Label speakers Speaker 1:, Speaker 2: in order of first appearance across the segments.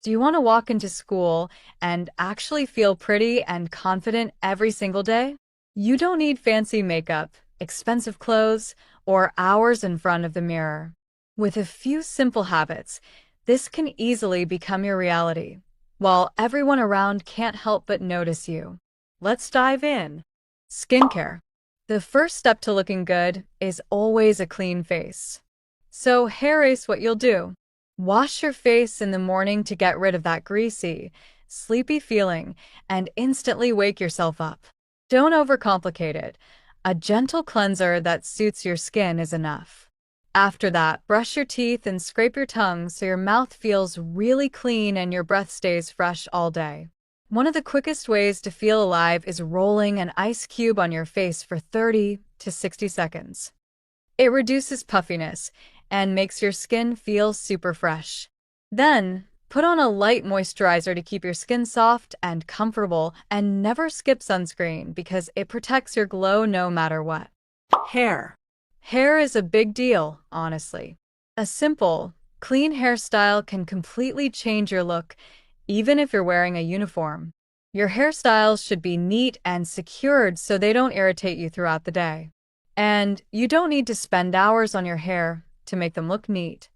Speaker 1: Do you want to walk into school and actually feel pretty and confident every single day? You don't need fancy makeup, expensive clothes, or hours in front of the mirror. With a few simple habits, this can easily become your reality, while everyone around can't help but notice you. Let's dive in. Skincare. The first step to looking good is always a clean face. So here is what you'll do. Wash your face in the morning to get rid of that greasy, sleepy feeling and instantly wake yourself up. Don't overcomplicate it. A gentle cleanser that suits your skin is enough. After that, brush your teeth and scrape your tongue so your mouth feels really clean and your breath stays fresh all day. One of the quickest ways to feel alive is rolling an ice cube on your face for 30 to 60 seconds. It reduces puffiness and makes your skin feel super fresh. Then, put on a light moisturizer to keep your skin soft and comfortable, and never skip sunscreen because it protects your glow no matter what. Hair. Hair is a big deal, honestly. A simple, clean hairstyle can completely change your look, even if you're wearing a uniform. Your hairstyles should be neat and secured so they don't irritate you throughout the day. And you don't need to spend hours on your hair to make them look neat.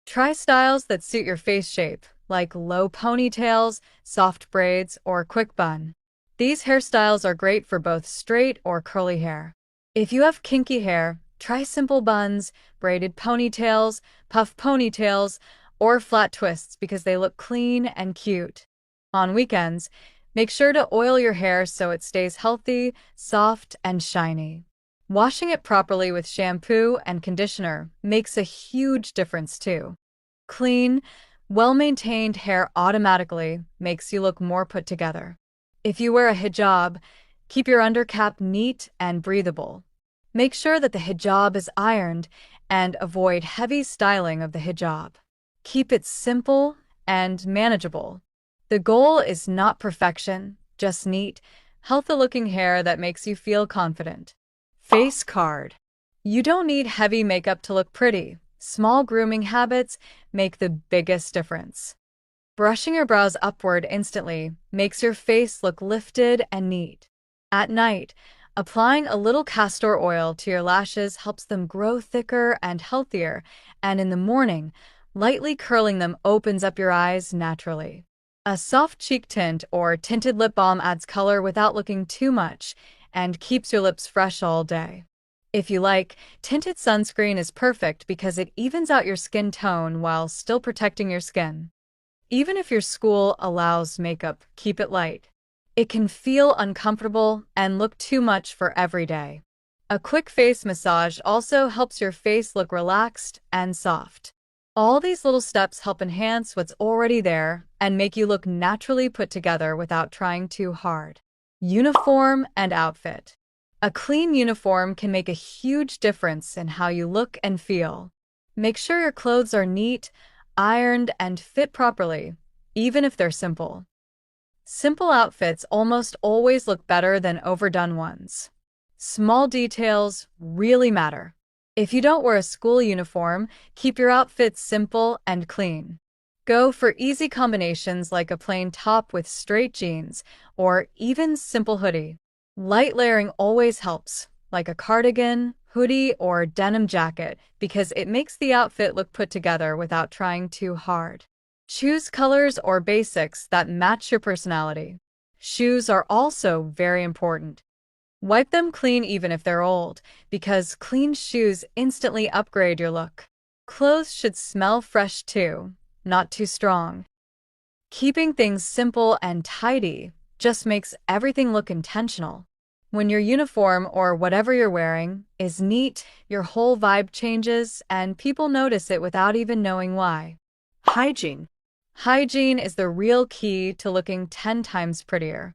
Speaker 1: Try styles that suit your face shape, like low ponytails, soft braids, or quick bun. These hairstyles are great for both straight or curly hair. If you have kinky hair, try simple buns, braided ponytails, puff ponytails, or flat twists because they look clean and cute. On weekends, make sure to oil your hair so it stays healthy, soft, and shiny. Washing it properly with shampoo and conditioner makes a huge difference too. Clean, well-maintained hair automatically makes you look more put together. If you wear a hijab, keep your undercap neat and breathable. Make sure that the hijab is ironed and avoid heavy styling of the hijab. Keep it simple and manageable. The goal is not perfection, just neat, healthy-looking hair that makes you feel confident. Face card. You don't need heavy makeup to look pretty. Small grooming habits make the biggest difference. Brushing your brows upward instantly makes your face look lifted and neat. At night, applying a little castor oil to your lashes helps them grow thicker and healthier, and in the morning, lightly curling them opens up your eyes naturally. A soft cheek tint or tinted lip balm adds color without looking too much and keeps your lips fresh all day. If you like, tinted sunscreen is perfect because it evens out your skin tone while still protecting your skin. Even if your school allows makeup, keep it light. It can feel uncomfortable and look too much for every day. A quick face massage also helps your face look relaxed and soft. All these little steps help enhance what's already there and make you look naturally put together without trying too hard. Uniform and outfit. A clean uniform can make a huge difference in how you look and feel. Make sure your clothes are neat, ironed, and fit properly, even if they're simple. Simple outfits almost always look better than overdone ones. Small details really matter. If you don't wear a school uniform, keep your outfits simple and clean. Go for easy combinations like a plain top with straight jeans or even simple hoodie. Light layering always helps, like a cardigan, hoodie, or denim jacket, because it makes the outfit look put together without trying too hard. Choose colors or basics that match your personality. Shoes are also very important. Wipe them clean even if they're old, because clean shoes instantly upgrade your look. Clothes should smell fresh too, not too strong. Keeping things simple and tidy just makes everything look intentional. When your uniform or whatever you're wearing is neat, your whole vibe changes and people notice it without even knowing why. Hygiene. Hygiene is the real key to looking 10 times prettier.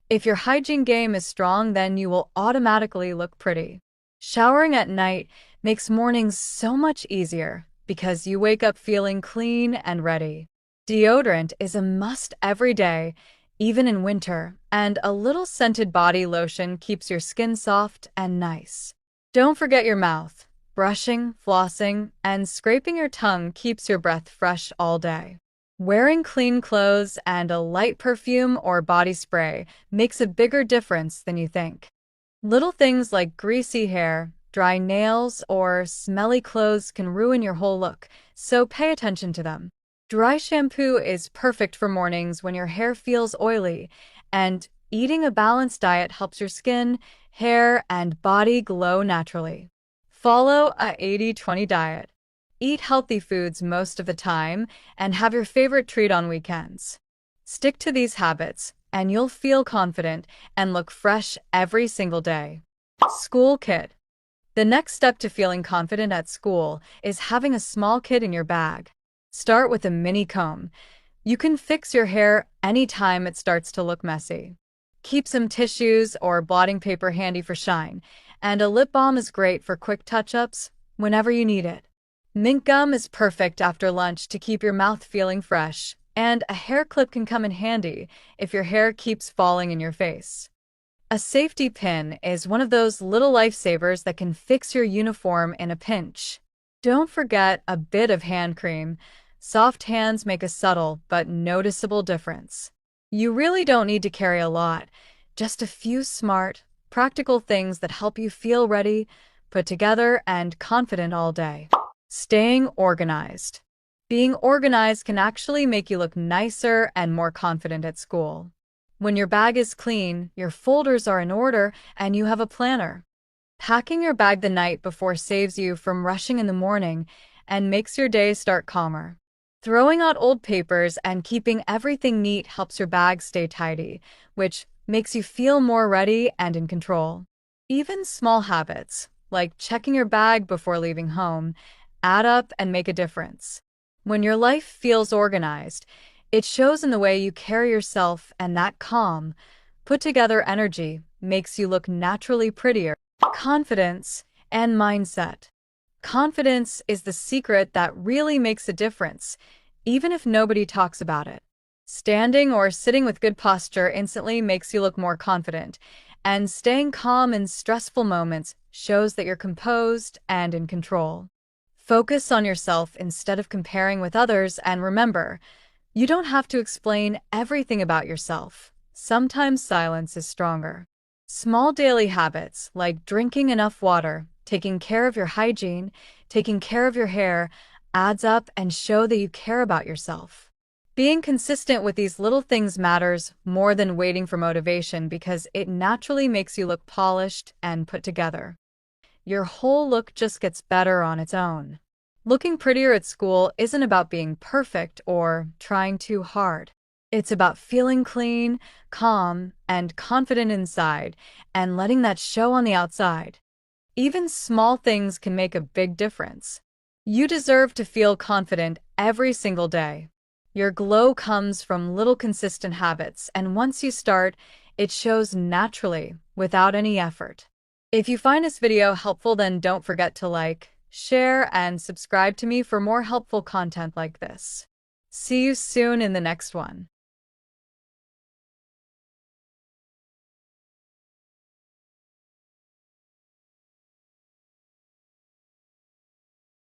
Speaker 1: If your hygiene game is strong, then you will automatically look pretty. Showering at night makes mornings so much easier because you wake up feeling clean and ready. Deodorant is a must every day, even in winter, and a little scented body lotion keeps your skin soft and nice. Don't forget your mouth. Brushing, flossing, and scraping your tongue keeps your breath fresh all day. Wearing clean clothes and a light perfume or body spray makes a bigger difference than you think. Little things like greasy hair, dry nails, or smelly clothes can ruin your whole look, so pay attention to them. Dry shampoo is perfect for mornings when your hair feels oily, and eating a balanced diet helps your skin, hair, and body glow naturally. Follow a 80-20 diet. Eat healthy foods most of the time and have your favorite treat on weekends. Stick to these habits, and you'll feel confident and look fresh every single day. School kit. The next step to feeling confident at school is having a small kit in your bag. Start with a mini comb. You can fix your hair anytime it starts to look messy. Keep some tissues or blotting paper handy for shine, and a lip balm is great for quick touch-ups whenever you need it. Mint gum is perfect after lunch to keep your mouth feeling fresh, and a hair clip can come in handy if your hair keeps falling in your face. A safety pin is one of those little lifesavers that can fix your uniform in a pinch. Don't forget a bit of hand cream. Soft hands make a subtle but noticeable difference. You really don't need to carry a lot, just a few smart, practical things that help you feel ready, put together, and confident all day. Staying organized. Being organized can actually make you look nicer and more confident at school. When your bag is clean, your folders are in order, and you have a planner. Packing your bag the night before saves you from rushing in the morning and makes your day start calmer. Throwing out old papers and keeping everything neat helps your bag stay tidy, which makes you feel more ready and in control. Even small habits, like checking your bag before leaving home, add up and make a difference. When your life feels organized, it shows in the way you carry yourself, and that calm, put-together energy makes you look naturally prettier. Confidence and mindset. Confidence is the secret that really makes a difference, even if nobody talks about it. Standing or sitting with good posture instantly makes you look more confident, and staying calm in stressful moments shows that you're composed and in control. Focus on yourself instead of comparing with others, and remember, you don't have to explain everything about yourself. Sometimes silence is stronger. Small daily habits like drinking enough water, taking care of your hygiene, taking care of your hair, adds up and show that you care about yourself. Being consistent with these little things matters more than waiting for motivation, because it naturally makes you look polished and put together. Your whole look just gets better on its own. Looking prettier at school isn't about being perfect or trying too hard. It's about feeling clean, calm, and confident inside, and letting that show on the outside. Even small things can make a big difference. You deserve to feel confident every single day. Your glow comes from little consistent habits, and once you start, it shows naturally, without any effort. If you find this video helpful, then don't forget to like, share, and subscribe to me for more helpful content like this. See you soon in the next one.